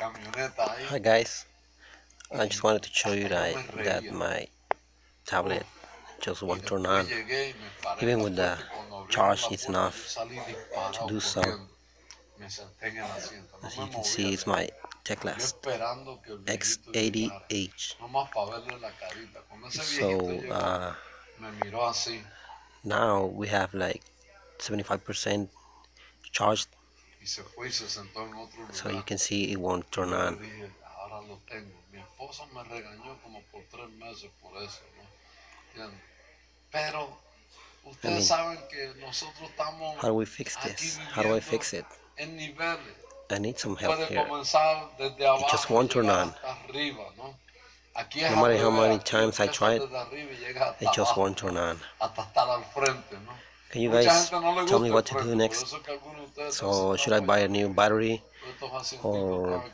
Hi guys, I just wanted to show you that my tablet just won't turn on. Even with the charge is enough to do so. As you can see, it's my Teclast X80H. So now we have like 75% charged, so you can see it won't turn on. I mean, how do we fix this? How do I fix it? I need some help here. It just won't turn on. No matter how many times I tried, it just won't turn on. Can you guys tell me what to do next? So should I buy a new battery or